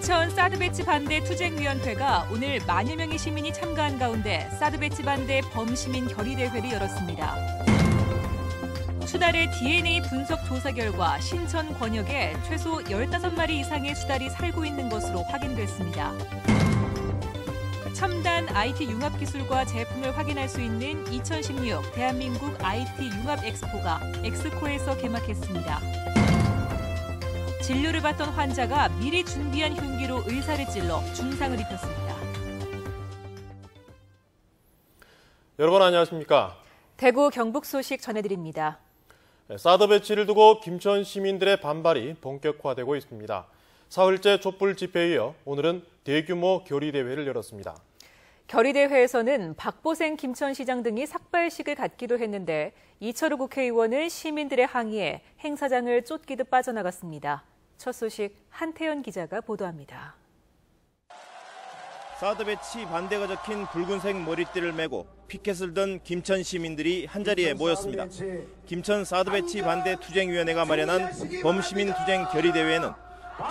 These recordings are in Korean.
김천 사드 배치 반대 투쟁위원회가 오늘 만여 명의 시민이 참가한 가운데 사드 배치 반대 범시민 결의대회를 열었습니다. 수달의 DNA 분석 조사 결과 신천 권역에 최소 15마리 이상의 수달이 살고 있는 것으로 확인됐습니다. 첨단 IT 융합 기술과 제품을 확인할 수 있는 2016 대한민국 IT 융합 엑스포가 엑스코에서 개막했습니다. 진료를 받던 환자가 미리 준비한 흉기로 의사를 찔러 중상을 입혔습니다. 여러분 안녕하십니까? 대구 경북 소식 전해드립니다. 사드 배치를 두고 김천 시민들의 반발이 본격화되고 있습니다. 사흘째 촛불 집회에 이어 오늘은 대규모 결의대회를 열었습니다. 결의대회에서는 박보생 김천시장 등이 삭발식을 갖기도 했는데 이철우 국회의원은 시민들의 항의에 행사장을 쫓기듯 빠져나갔습니다. 첫 소식 한태연 기자가 보도합니다. 사드 배치 반대가 적힌 붉은색 머리띠를 메고 피켓을 든 김천 시민들이 한자리에 모였습니다. 김천 사드 배치 반대 투쟁위원회가 마련한 범시민 투쟁 결의대회에는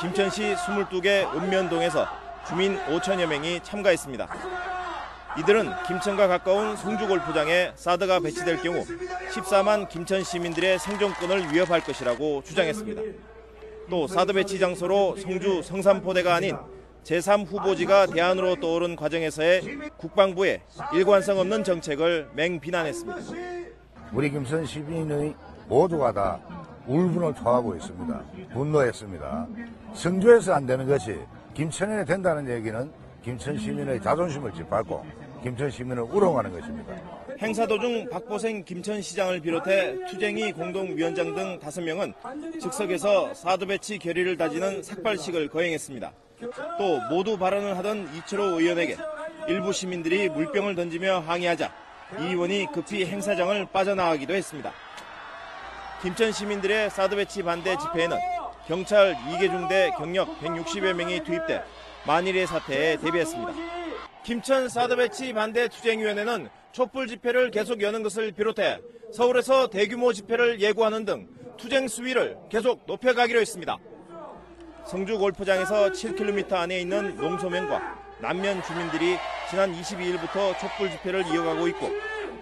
김천시 22개 읍면동에서 주민 5천여 명이 참가했습니다. 이들은 김천과 가까운 송주골프장에 사드가 배치될 경우 14만 김천 시민들의 생존권을 위협할 것이라고 주장했습니다. 또 사드 배치 장소로 송주 성산포대가 아닌 제3후보지가 대안으로 떠오른 과정에서의 국방부의 일관성 없는 정책을 맹비난했습니다. 우리 김천 시민의 모두가 다 울분을 토하고 있습니다. 분노했습니다. 성주에서 안 되는 것이 김천에 된다는 얘기는 김천 시민의 자존심을 짓밟고 김천 시민을 우롱하는 것입니다. 행사 도중 박보생 김천시장을 비롯해 투쟁위 공동위원장 등 5명은 즉석에서 사드 배치 결의를 다지는 삭발식을 거행했습니다. 또 모두 발언을 하던 이철호 의원에게 일부 시민들이 물병을 던지며 항의하자 이 의원이 급히 행사장을 빠져나가기도 했습니다. 김천 시민들의 사드 배치 반대 집회에는 경찰 2개 중대 경력 160여 명이 투입돼 만일의 사태에 대비했습니다. 김천 사드 배치 반대 투쟁위원회는 촛불 집회를 계속 여는 것을 비롯해 서울에서 대규모 집회를 예고하는 등 투쟁 수위를 계속 높여가기로 했습니다. 성주 골프장에서 7km 안에 있는 농소면과 남면 주민들이 지난 22일부터 촛불 집회를 이어가고 있고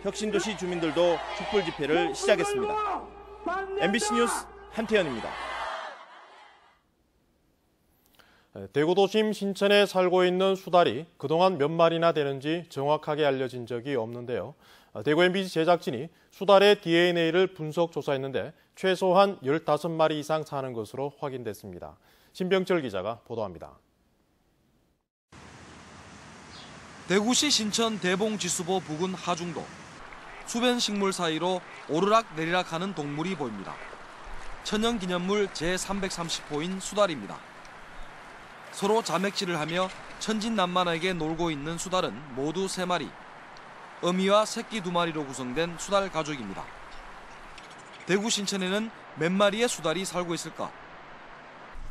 혁신도시 주민들도 촛불 집회를 시작했습니다. MBC 뉴스 한태현입니다. 대구 도심 신천에 살고 있는 수달이 그동안 몇 마리나 되는지 정확하게 알려진 적이 없는데요. 대구 MBC 제작진이 수달의 DNA를 분석 조사했는데 최소한 15마리 이상 사는 것으로 확인됐습니다. 신병철 기자가 보도합니다. 대구시 신천 대봉지수보 부근 하중도. 수변 식물 사이로 오르락 내리락하는 동물이 보입니다. 천연기념물 제330호인 수달입니다. 서로 자맥질을 하며 천진난만하게 놀고 있는 수달은 모두 3마리. 어미와 새끼 2마리로 구성된 수달 가족입니다. 대구 신천에는 몇 마리의 수달이 살고 있을까?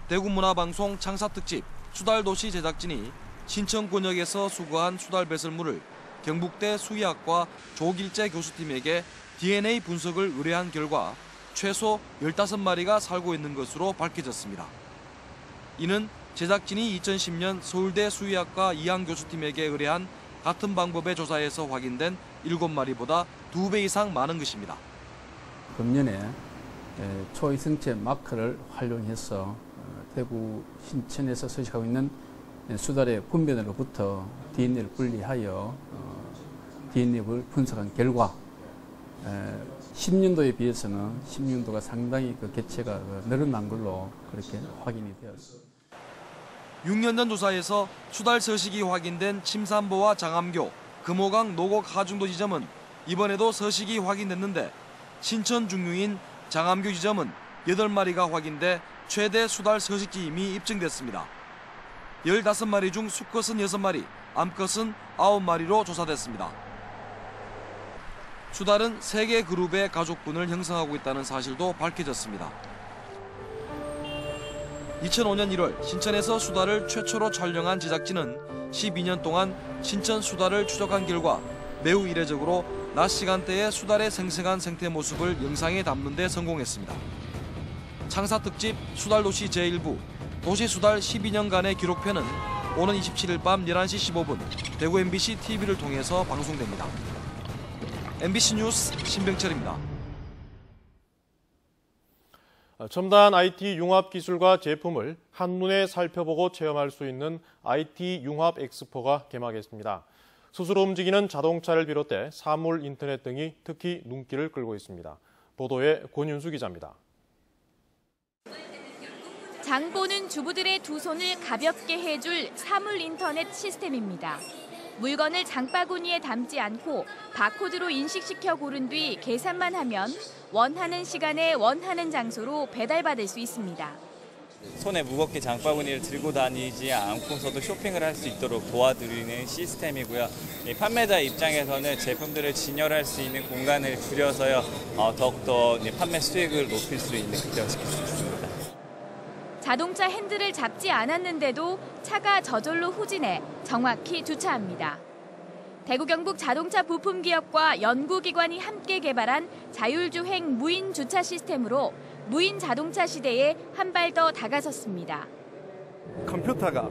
대구문화방송 창사특집 수달도시 제작진이 신천 권역에서 수거한 수달 배설물을 경북대 수의학과 조길재 교수팀에게 DNA 분석을 의뢰한 결과 최소 15마리가 살고 있는 것으로 밝혀졌습니다. 이는 제작진이 2010년 서울대 수의학과 이항 교수팀에게 의뢰한 같은 방법의 조사에서 확인된 7마리보다 2배 이상 많은 것입니다. 금년에 초위생체 마커를 활용해서 대구 신천에서 서식하고 있는 수달의 분변으로부터 DNA를 분리하여 DNA를 분석한 결과 10년도에 비해서는 16년도가 상당히 그 개체가 늘어난 걸로 그렇게 확인이 되었습니다. 6년 전 조사에서 수달 서식이 확인된 침산보와 장암교, 금호강 노곡 하중도 지점은 이번에도 서식이 확인됐는데 신천 중류인 장암교 지점은 8마리가 확인돼 최대 수달 서식지 이미 입증됐습니다. 15마리 중 수컷은 6마리, 암컷은 9마리로 조사됐습니다. 수달은 3개 그룹의 가족군을 형성하고 있다는 사실도 밝혀졌습니다. 2005년 1월 신천에서 수달을 최초로 촬영한 제작진은 12년 동안 신천 수달을 추적한 결과 매우 이례적으로 낮 시간대에 수달의 생생한 생태 모습을 영상에 담는 데 성공했습니다. 창사특집 수달도시 제1부 도시 수달 12년간의 기록편은 오는 27일 밤 11시 15분 대구 MBC TV를 통해서 방송됩니다. MBC 뉴스 신병철입니다. 첨단 IT 융합 기술과 제품을 한눈에 살펴보고 체험할 수 있는 IT 융합 엑스포가 개막했습니다. 스스로 움직이는 자동차를 비롯해 사물 인터넷 등이 특히 눈길을 끌고 있습니다. 보도에 권윤수 기자입니다. 장 보는 주부들의 두 손을 가볍게 해줄 사물 인터넷 시스템입니다. 물건을 장바구니에 담지 않고 바코드로 인식시켜 고른 뒤 계산만 하면 원하는 시간에 원하는 장소로 배달받을 수 있습니다. 손에 무겁게 장바구니를 들고 다니지 않고서도 쇼핑을 할 수 있도록 도와드리는 시스템이고요. 판매자 입장에서는 제품들을 진열할 수 있는 공간을 줄여서요, 더욱더 판매 수익을 높일 수 있는 극대화 시킬 수 있습니다. 자동차 핸들을 잡지 않았는데도 차가 저절로 후진해 정확히 주차합니다. 대구 경북 자동차 부품 기업과 연구기관이 함께 개발한 자율주행 무인 주차 시스템으로 무인 자동차 시대에 한 발 더 다가섰습니다. 컴퓨터가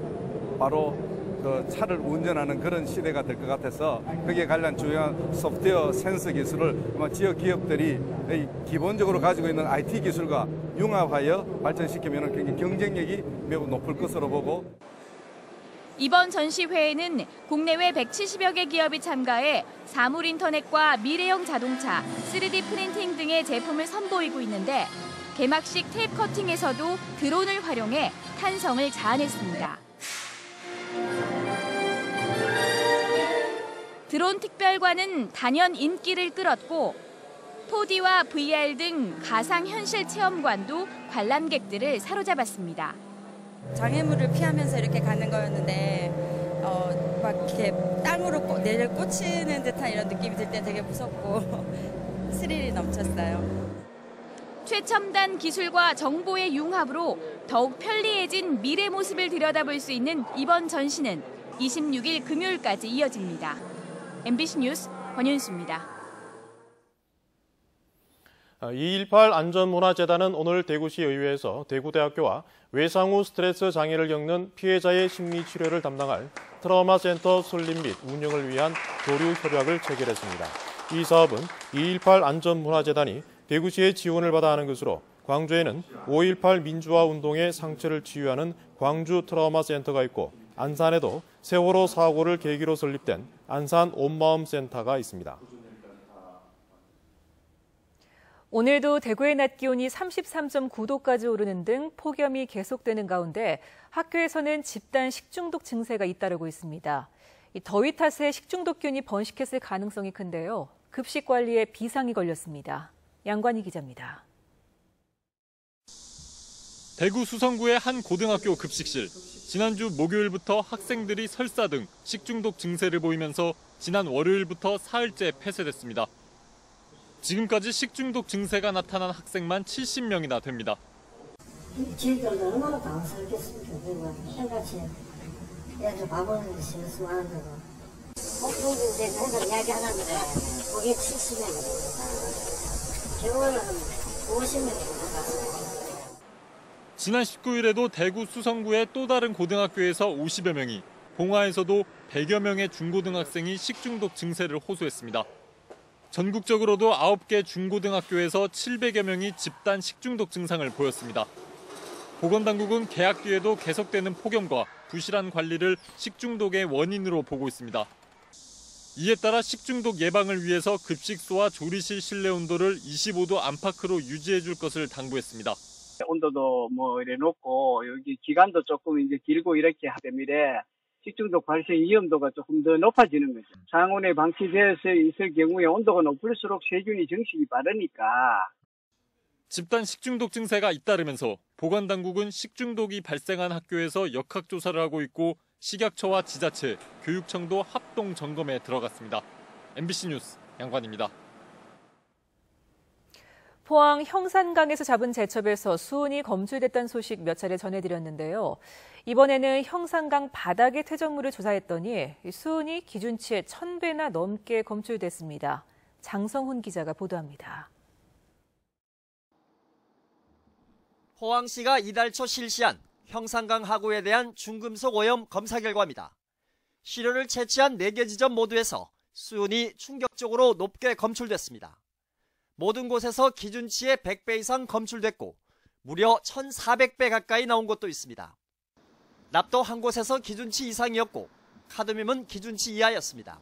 바로 그 차를 운전하는 그런 시대가 될 것 같아서 거기에 관련 중요한 소프트웨어 센서 기술을 아마 지역 기업들이 기본적으로 가지고 있는 IT 기술과 융합하여 발전시키면 굉장히 경쟁력이 매우 높을 것으로 보고. 이번 전시회에는 국내외 170여 개 기업이 참가해 사물 인터넷과 미래형 자동차, 3D 프린팅 등의 제품을 선보이고 있는데 개막식 테이프 커팅에서도 드론을 활용해 탄성을 자아냈습니다. 드론 특별관은 단연 인기를 끌었고 4D와 VR 등 가상현실 체험관도 관람객들을 사로잡았습니다. 장애물을 피하면서 이렇게 가는 거였는데 막 이렇게 땅으로 내려 꽂히는 듯한 이런 느낌이 들 때 되게 무섭고 스릴이 넘쳤어요. 최첨단 기술과 정보의 융합으로 더욱 편리해진 미래 모습을 들여다볼 수 있는 이번 전시는 26일 금요일까지 이어집니다. MBC 뉴스 권윤수입니다. 2.18 안전문화재단은 오늘 대구시 의회에서 대구대학교와 외상 후 스트레스 장애를 겪는 피해자의 심리치료를 담당할 트라우마 센터 설립 및 운영을 위한 교류 협약을 체결했습니다. 이 사업은 2.18 안전문화재단이 대구시의 지원을 받아 하는 것으로 광주에는 5.18 민주화 운동의 상처를 치유하는 광주 트라우마 센터가 있고 안산에도 세월호 사고를 계기로 설립된 안산 온마음 센터가 있습니다. 오늘도 대구의 낮 기온이 33.9도까지 오르는 등 폭염이 계속되는 가운데 학교에서는 집단 식중독 증세가 잇따르고 있습니다. 이 더위 탓에 식중독균이 번식했을 가능성이 큰데요. 급식 관리에 비상이 걸렸습니다. 양관희 기자입니다. 대구 수성구의 한 고등학교 급식실. 지난주 목요일부터 학생들이 설사 등 식중독 증세를 보이면서 지난 월요일부터 사흘째 폐쇄됐습니다. 지금까지 식중독 증세가 나타난 학생만 70명이나 됩니다. 저희들도 얼마나 당황스럽겠습니까? 그리고 행같이 애들 밥 먹는 데 신경 쓰고 하는데도 목동인데 맨날 이야기 하는데 거기에 70명입니다. 경우는 50명이 넘어갔습니다. 지난 19일에도 대구 수성구의 또 다른 고등학교에서 50여 명이, 봉화에서도 100여 명의 중고등학생이 식중독 증세를 호소했습니다. 전국적으로도 9개 중고등학교에서 700여 명이 집단 식중독 증상을 보였습니다. 보건당국은 개학 뒤에도 계속되는 폭염과 부실한 관리를 식중독의 원인으로 보고 있습니다. 이에 따라 식중독 예방을 위해서 급식소와 조리실 실내 온도를 25도 안팎으로 유지해 줄 것을 당부했습니다. 온도도 이래 놓고 여기 기간도 조금 이제 길고 이렇게 하면 식중독 발생 위험도가 조금 더 높아지는 거죠. 상온에 방치되어서 있을 경우에 온도가 높을수록 세균이 증식이 빠르니까. 집단 식중독 증세가 잇따르면서 보건당국은 식중독이 발생한 학교에서 역학조사를 하고 있고 식약처와 지자체, 교육청도 합동 점검에 들어갔습니다. MBC 뉴스 양관입니다. 포항 형산강에서 잡은 제첩에서 수온이 검출됐다는 소식 몇 차례 전해드렸는데요. 이번에는 형산강 바닥의 퇴적물을 조사했더니 수온이 기준치의 1000배나 넘게 검출됐습니다. 장성훈 기자가 보도합니다. 포항시가 이달 초 실시한 형산강 하구에 대한 중금속 오염 검사 결과입니다. 시료를 채취한 4개 지점 모두에서 수은이 충격적으로 높게 검출됐습니다. 모든 곳에서 기준치의 100배 이상 검출됐고 무려 1,400배 가까이 나온 곳도 있습니다. 납도 한 곳에서 기준치 이상이었고 카드뮴은 기준치 이하였습니다.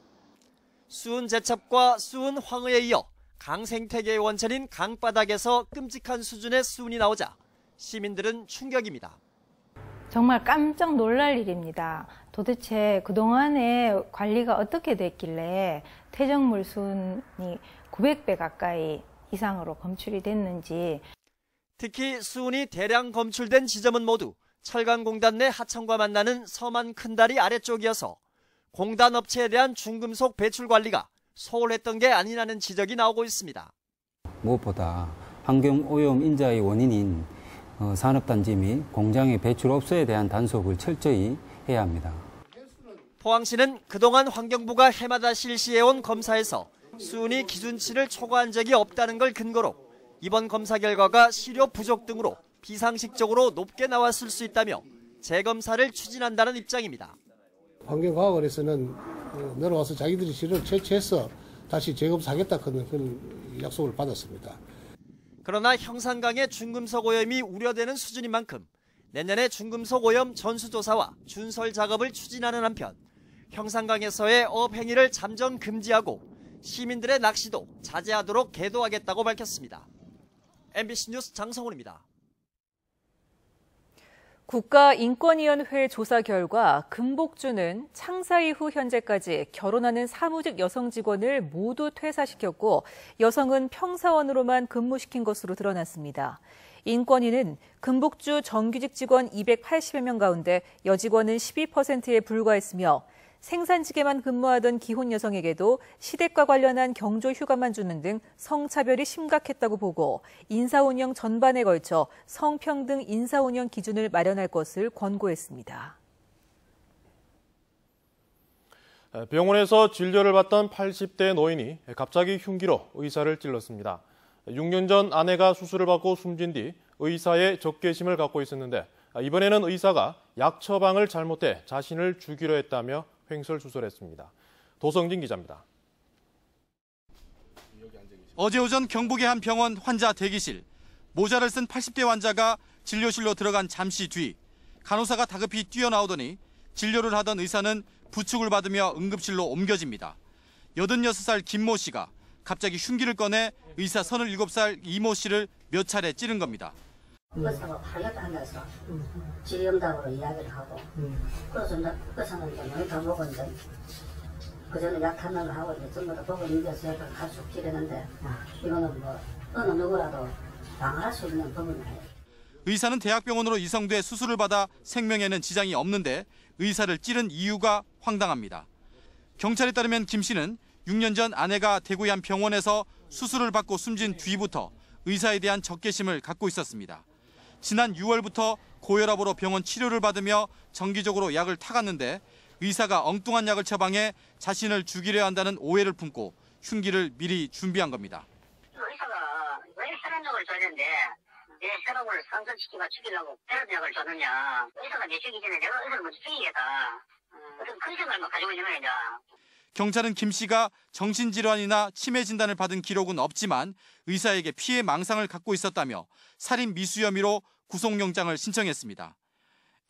수은 제첩과 수은 황의에 이어 강 생태계의 원천인 강바닥에서 끔찍한 수준의 수은이 나오자 시민들은 충격입니다. 정말 깜짝 놀랄 일입니다. 도대체 그동안에 관리가 어떻게 됐길래 퇴적물 수은이 900배 가까이 이상으로 검출이 됐는지. 특히 수은이 대량 검출된 지점은 모두 철강공단 내 하천과 만나는 섬안 큰다리 아래쪽이어서 공단 업체에 대한 중금속 배출 관리가 소홀했던 게 아니라는 지적이 나오고 있습니다. 무엇보다 환경오염 인자의 원인인 산업단지 및 공장의 배출업소에 대한 단속을 철저히 해야 합니다. 포항시는 그동안 환경부가 해마다 실시해온 검사에서 수은이 기준치를 초과한 적이 없다는 걸 근거로 이번 검사 결과가 시료 부족 등으로 비상식적으로 높게 나왔을 수 있다며 재검사를 추진한다는 입장입니다. 환경과학원에서는 내려와서 자기들이 시료를 채취해서 다시 재검사하겠다 그런 약속을 받았습니다. 그러나 형산강의 중금속 오염이 우려되는 수준인 만큼 내년에 중금속 오염 전수조사와 준설 작업을 추진하는 한편 형산강에서의 어업 행위를 잠정 금지하고 시민들의 낚시도 자제하도록 계도하겠다고 밝혔습니다. MBC 뉴스 장성훈입니다. 국가인권위원회 조사 결과 금복주는 창사 이후 현재까지 결혼하는 사무직 여성 직원을 모두 퇴사시켰고 여성은 평사원으로만 근무시킨 것으로 드러났습니다. 인권위는 금복주 정규직 직원 280여 명 가운데 여직원은 12%에 불과했으며 생산직에만 근무하던 기혼 여성에게도 시댁과 관련한 경조 휴가만 주는 등 성차별이 심각했다고 보고 인사운영 전반에 걸쳐 성평등 인사운영 기준을 마련할 것을 권고했습니다. 병원에서 진료를 받던 80대 노인이 갑자기 흉기로 의사를 찔렀습니다. 6년 전 아내가 수술을 받고 숨진 뒤 의사의 적개심을 갖고 있었는데 이번에는 의사가 약 처방을 잘못해 자신을 죽이려 했다며 횡설수설했습니다. 도성진 기자입니다. 어제 오전 경북의 한 병원 환자 대기실. 모자를 쓴 80대 환자가 진료실로 들어간 잠시 뒤 간호사가 다급히 뛰어나오더니 진료를 하던 의사는 부축을 받으며 응급실로 옮겨집니다. 86살 김모 씨가 갑자기 흉기를 꺼내 의사 37살 이모 씨를 몇 차례 찌른 겁니다. 의사가 바로 옆에 앉아서 질의응답으로 이야기를 하고 그래서 의사는 너무 더 먹었는데 그전에 약 타는 거 하고 이제 전부 다 보고 있어서 가서 찌르는데 이거는 뭐 어느 누구라도 방어할 수 있는 부분이에요. 의사는 대학병원으로 이송돼 수술을 받아 생명에는 지장이 없는데 의사를 찌른 이유가 황당합니다. 경찰에 따르면 김 씨는 6년 전 아내가 대구의 한 병원에서 수술을 받고 숨진 뒤부터 의사에 대한 적개심을 갖고 있었습니다. 지난 6월부터 고혈압으로 병원 치료를 받으며 정기적으로 약을 타갔는데 의사가 엉뚱한 약을 처방해 자신을 죽이려 한다는 오해를 품고 흉기를 미리 준비한 겁니다. 의사가 왜 혈압약을 줬는데 내 혈압을 상승시키고 죽이려고 혈압약을 줬느냐. 의사가 내 죽이기 전에 내가 의사를 먼저 죽이겠다. 그런 큰 생각을 가지고 있는 거야. 경찰은 김 씨가 정신질환이나 치매 진단을 받은 기록은 없지만 의사에게 피해 망상을 갖고 있었다며 살인 미수 혐의로 구속영장을 신청했습니다.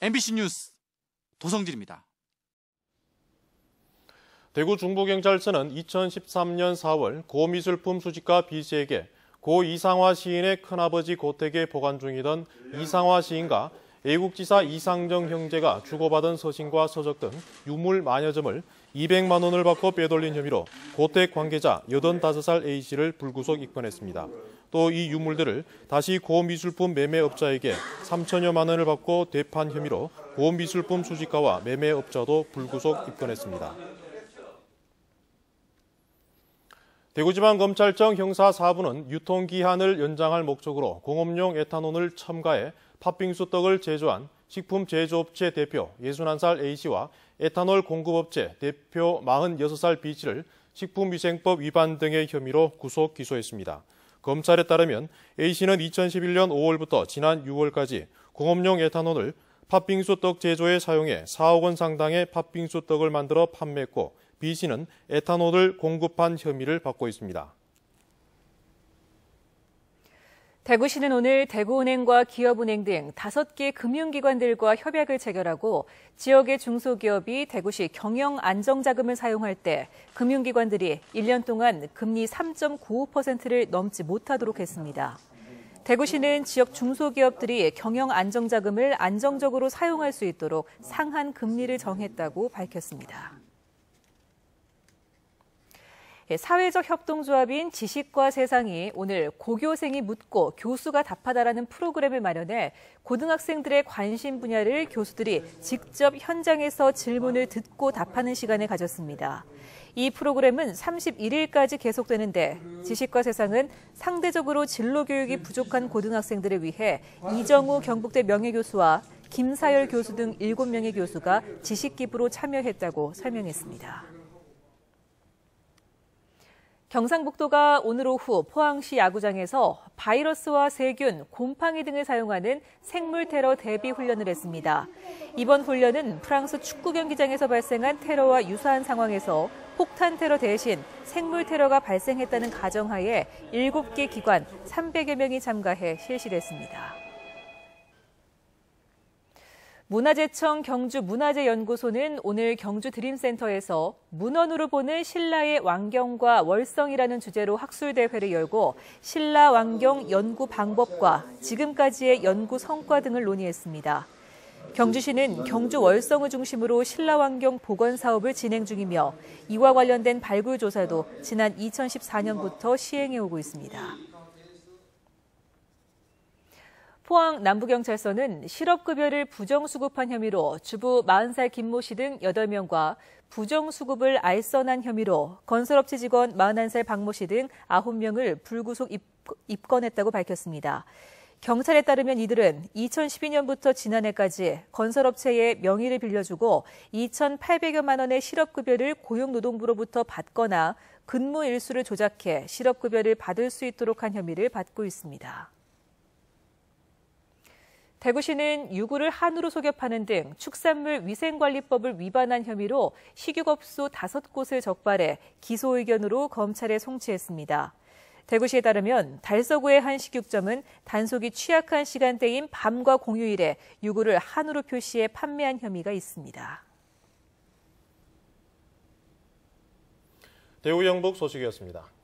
MBC 뉴스 도성진입니다. 대구 중부경찰서는 2013년 4월 고미술품 수집가 B 씨에게 고 이상화 시인의 큰아버지 고택에 보관 중이던 이상화 시인과 애국지사 이상정 형제가 주고받은 서신과 서적 등 유물 만여 점을 200만 원을 받고 빼돌린 혐의로 고택 관계자 85살 A씨를 불구속 입건했습니다. 또 이 유물들을 다시 고미술품 매매업자에게 3천여만 원을 받고 되판 혐의로 고미술품 수집가와 매매업자도 불구속 입건했습니다. 대구지방검찰청 형사 4부는 유통기한을 연장할 목적으로 공업용 에탄올을 첨가해 팥빙수 떡을 제조한 식품 제조업체 대표 61살 A씨와 에탄올 공급업체 대표 46살 B씨를 식품위생법 위반 등의 혐의로 구속 기소했습니다. 검찰에 따르면 A씨는 2011년 5월부터 지난 6월까지 공업용 에탄올을 팥빙수 떡 제조에 사용해 4억 원 상당의 팥빙수 떡을 만들어 판매했고 B씨는 에탄올을 공급한 혐의를 받고 있습니다. 대구시는 오늘 대구은행과 기업은행 등 5개 금융기관들과 협약을 체결하고 지역의 중소기업이 대구시 경영안정자금을 사용할 때 금융기관들이 1년 동안 금리 3.95%를 넘지 못하도록 했습니다. 대구시는 지역 중소기업들이 경영안정자금을 안정적으로 사용할 수 있도록 상한 금리를 정했다고 밝혔습니다. 사회적 협동조합인 지식과 세상이 오늘 고교생이 묻고 교수가 답하다라는 프로그램을 마련해 고등학생들의 관심 분야를 교수들이 직접 현장에서 질문을 듣고 답하는 시간을 가졌습니다. 이 프로그램은 31일까지 계속되는데 지식과 세상은 상대적으로 진로 교육이 부족한 고등학생들을 위해 이정우 경북대 명예교수와 김사열 교수 등 7명의 교수가 지식 기부로 참여했다고 설명했습니다. 경상북도가 오늘 오후 포항시 야구장에서 바이러스와 세균, 곰팡이 등을 사용하는 생물 테러 대비 훈련을 했습니다. 이번 훈련은 프랑스 축구 경기장에서 발생한 테러와 유사한 상황에서 폭탄 테러 대신 생물 테러가 발생했다는 가정하에 7개 기관 300여 명이 참가해 실시됐습니다. 문화재청 경주문화재연구소는 오늘 경주 드림센터에서 문헌으로 보는 신라의 왕경과 월성이라는 주제로 학술대회를 열고 신라 왕경 연구 방법과 지금까지의 연구 성과 등을 논의했습니다. 경주시는 경주 월성을 중심으로 신라 왕경 복원 사업을 진행 중이며 이와 관련된 발굴 조사도 지난 2014년부터 시행해 오고 있습니다. 포항 남부경찰서는 실업급여를 부정수급한 혐의로 주부 40살 김모 씨 등 8명과 부정수급을 알선한 혐의로 건설업체 직원 41살 박모 씨 등 9명을 불구속 입건했다고 밝혔습니다. 경찰에 따르면 이들은 2012년부터 지난해까지 건설업체에 명의를 빌려주고 2,800여만 원의 실업급여를 고용노동부로부터 받거나 근무 일수를 조작해 실업급여를 받을 수 있도록 한 혐의를 받고 있습니다. 대구시는 유구를 한우로 속여 파는 등 축산물 위생관리법을 위반한 혐의로 식육업소 5곳을 적발해 기소 의견으로 검찰에 송치했습니다. 대구시에 따르면 달서구의 한 식육점은 단속이 취약한 시간대인 밤과 공휴일에 유구를 한우로 표시해 판매한 혐의가 있습니다. 대구 영북 소식이었습니다.